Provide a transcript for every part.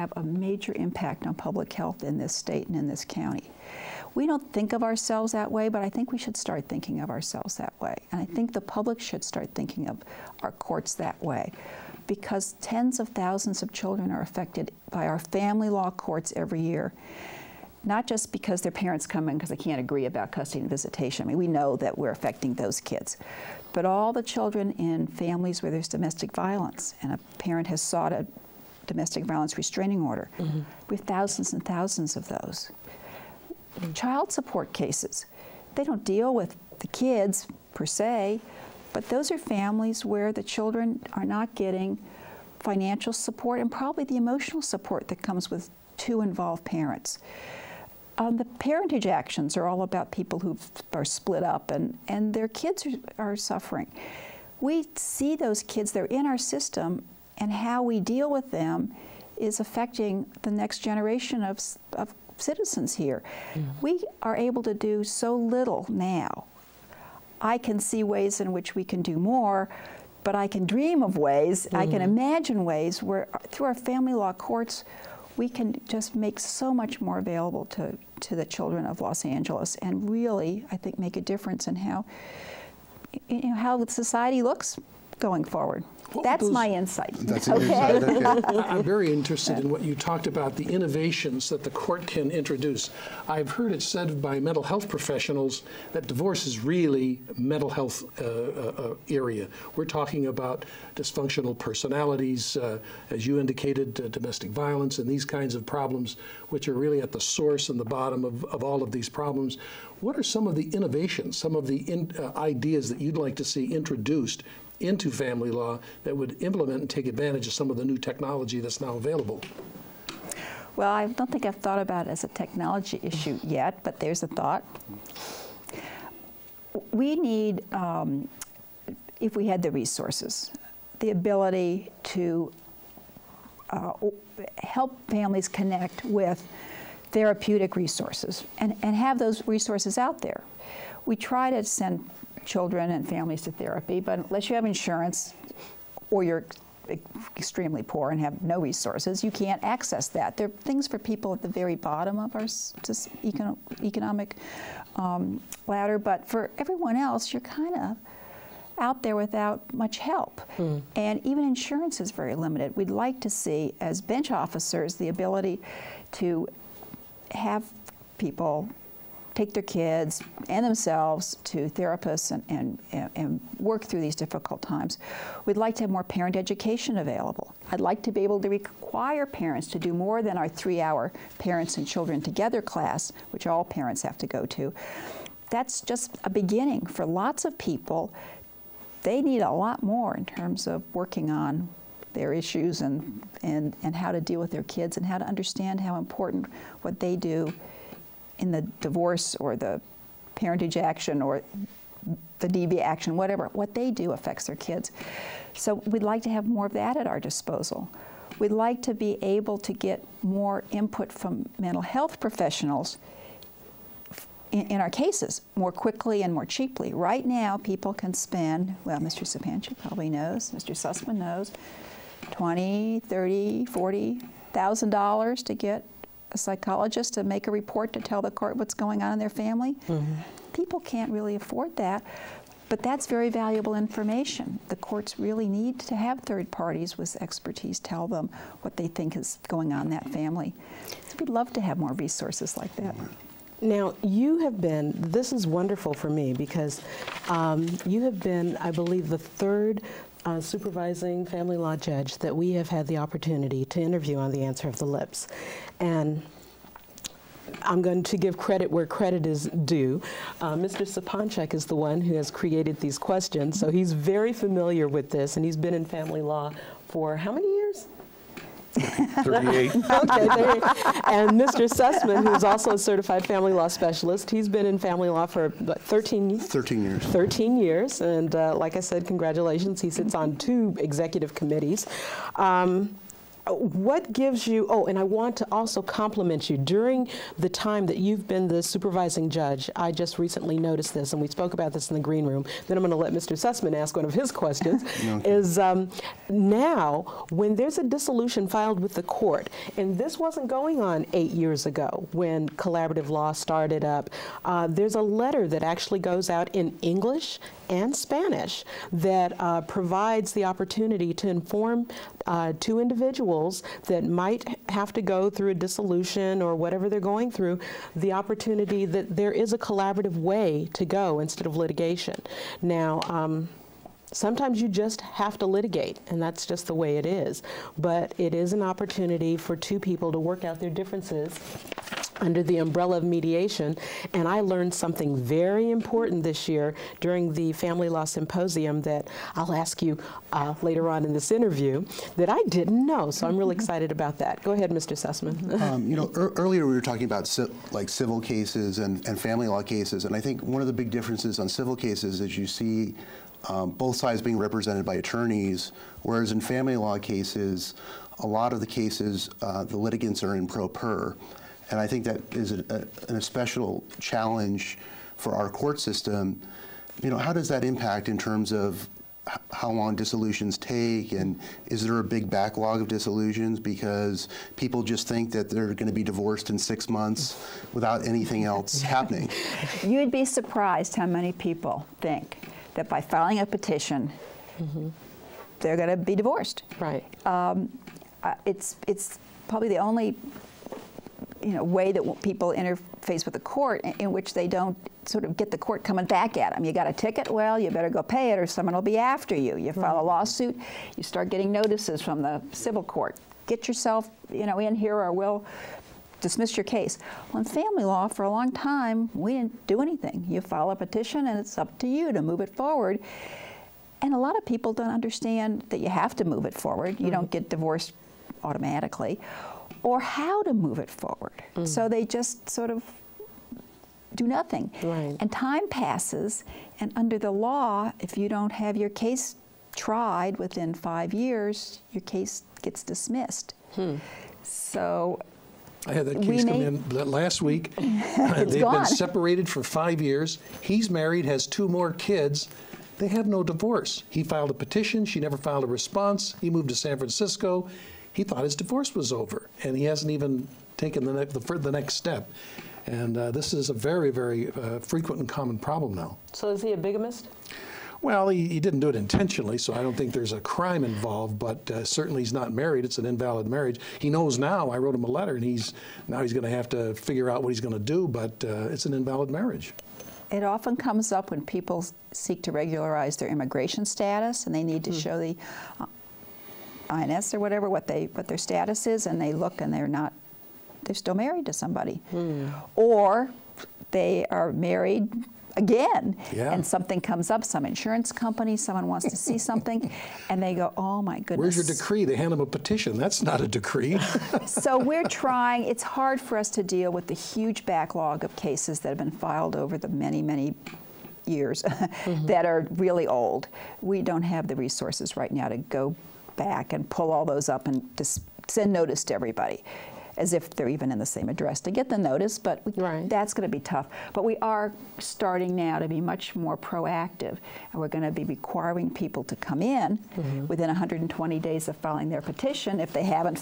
have a major impact on public health in this state and in this county. We don't think of ourselves that way, but I think we should start thinking of ourselves that way. And I think the public should start thinking of our courts that way, because tens of thousands of children are affected by our family law courts every year. Not just because their parents come in because they can't agree about custody and visitation. I mean, we know that we're affecting those kids. But all the children in families where there's domestic violence and a parent has sought a domestic violence restraining order. Mm-hmm. We have thousands and thousands of those. Child support cases, they don't deal with the kids per se, but those are families where the children are not getting financial support and probably the emotional support that comes with two involved parents. The parentage actions are all about people who are split up and their kids are suffering. We see those kids, they're in our system, and how we deal with them is affecting the next generation of citizens here. Mm-hmm. We are able to do so little now. I can see ways in which we can do more, but I can dream of ways, I can imagine ways where through our family law courts, we can just make so much more available to the children of Los Angeles and really, I think, make a difference in how, how society looks going forward. That's my insight. That's okay. Insight. Okay. I'm very interested in what you talked about, the innovations that the court can introduce. I've heard it said by mental health professionals that divorce is really a mental health area. We're talking about dysfunctional personalities, as you indicated, domestic violence and these kinds of problems, which are really at the source and the bottom of all of these problems. What are some of the innovations, some of the ideas that you'd like to see introduced into family law that would implement and take advantage of some of the new technology that's now available? Well, I don't think I've thought about it as a technology issue yet, but there's a thought. We need, if we had the resources, the ability to help families connect with therapeutic resources and have those resources out there. We try to send children and families to therapy, but unless you have insurance or you're extremely poor and have no resources, you can't access that. There are things for people at the very bottom of our economic ladder, but for everyone else, you're kind of out there without much help. And even insurance is very limited. We'd like to see, as bench officers, the ability to have people take their kids and themselves to therapists and work through these difficult times. We'd like to have more parent education available. I'd like to be able to require parents to do more than our 3-hour parents and children together class, which all parents have to go to. That's just a beginning for lots of people. They need a lot more in terms of working on their issues and how to deal with their kids and how to understand how important what they do in the divorce or the parentage action or the DV action, whatever, what they do affects their kids. So we'd like to have more of that at our disposal. We'd like to be able to get more input from mental health professionals in our cases more quickly and more cheaply. Right now, people can spend, well, Mr. Sapanchik probably knows, Mr. Sussman knows, $20,000, $30,000, $40,000 to get a psychologist to make a report to tell the court what's going on in their family. People can't really afford that, but that's very valuable information. The courts really need to have third parties with expertise tell them what they think is going on in that family. So we'd love to have more resources like that. Now, you have been, this is wonderful for me because you have been, I believe, the third supervising family law judge that we have had the opportunity to interview on The Answer of the Lips. And I'm going to give credit where credit is due. Mr. Sapanchik is the one who has created these questions, so he's very familiar with this, and he's been in family law for how many years? 38. Okay, and Mr. Sussman, who's also a certified family law specialist, he's been in family law for what, 13 years? 13 years. 13 years, and like I said, congratulations. He sits on 2 executive committees. What gives you, oh, and I want to also compliment you. During the time that you've been the supervising judge, I just recently noticed this, and we spoke about this in the green room, then I'm going to let Mr. Sussman ask one of his questions, is now, when there's a dissolution filed with the court, and this wasn't going on 8 years ago when collaborative law started up, there's a letter that actually goes out in English and Spanish that provides the opportunity to inform two individuals that might have to go through a dissolution or whatever they're going through, the opportunity that there is a collaborative way to go instead of litigation. Now, sometimes you just have to litigate, and that's just the way it is. But it is an opportunity for two people to work out their differences under the umbrella of mediation. And I learned something very important this year during the Family Law Symposium that I'll ask you later on in this interview that I didn't know. So I'm really excited about that. Go ahead, Mr. Sussman. You know, earlier we were talking about like civil cases and family law cases, and I think one of the big differences on civil cases is you see both sides being represented by attorneys, whereas in family law cases, a lot of the cases, the litigants are in pro per. And I think that is an special challenge for our court system. You know, how does that impact in terms of how long dissolutions take, and is there a big backlog of dissolutions because people just think that they're going to be divorced in 6 months without anything else happening? You'd be surprised how many people think that by filing a petition, they're going to be divorced. Right. It's probably the only way that people interface with the court in which they don't sort of get the court coming back at them. You got a ticket? Well, you better go pay it or someone will be after you. You file a lawsuit, you start getting notices from the civil court. Get yourself, in here or we'll dismiss your case. Well, in family law, for a long time, we didn't do anything. You file a petition and it's up to you to move it forward. And a lot of people don't understand that you have to move it forward. You don't get divorced automatically, or how to move it forward. So they just sort of do nothing. Right. And time passes, and under the law, if you don't have your case tried within 5 years, your case gets dismissed. So I had that case come in last week. They've been separated for 5 years. He's married, has 2 more kids. They have no divorce. He filed a petition. She never filed a response. He moved to San Francisco. He thought his divorce was over, and he hasn't even taken the next step. And this is a very, very frequent and common problem now. So is he a bigamist? Well, he didn't do it intentionally, so I don't think there's a crime involved, but certainly he's not married. It's an invalid marriage. He knows now. I wrote him a letter, and now he's going to have to figure out what he's going to do, but it's an invalid marriage. it often comes up when people seek to regularize their immigration status, and they need to show the INS or whatever, what their status is, and they look and they're still married to somebody. Or they are married again, and something comes up, some insurance company, someone wants to see something, and they go, oh my goodness. Where's your decree? They hand them a petition. That's not a decree. So we're trying, it's hard for us to deal with the huge backlog of cases that have been filed over the many, many years that are really old. We don't have the resources right now to go back and pull all those up and just send notice to everybody, as if they're even in the same address to get the notice, but that's going to be tough. But we are starting now to be much more proactive, and we're going to be requiring people to come in within 120 days of filing their petition if they haven't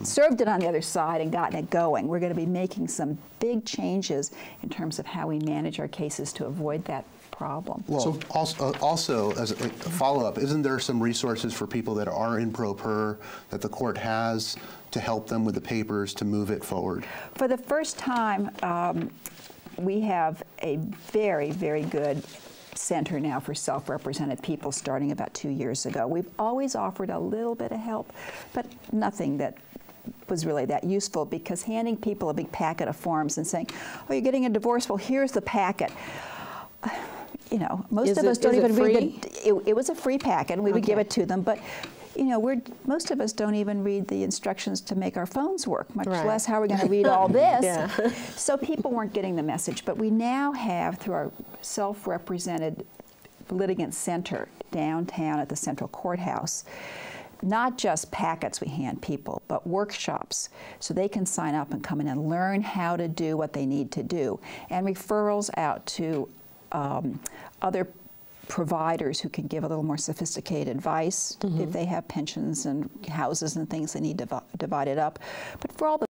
served it on the other side and gotten it going. We're going to be making some big changes in terms of how we manage our cases to avoid that problem. Well, so, also as a follow-up, isn't there some resources for people that are in pro per that the court has to help them with the papers to move it forward? For the first time, we have a very, very good center now for self-represented people starting about 2 years ago. We've always offered a little bit of help, but nothing that was really that useful, because handing people a big packet of forms and saying, oh, you're getting a divorce, well, here's the packet. You know, most of us don't even read it was a free packet, and we would give it to them, but you know, most of us don't even read the instructions to make our phones work, much less how we're going to read all this. So people weren't getting the message, but we now have, through our self-represented litigant center downtown at the Central Courthouse, not just packets we hand people, but workshops so they can sign up and come in and learn how to do what they need to do, and referrals out to other providers who can give a little more sophisticated advice if they have pensions and houses and things they need divided up. But for all the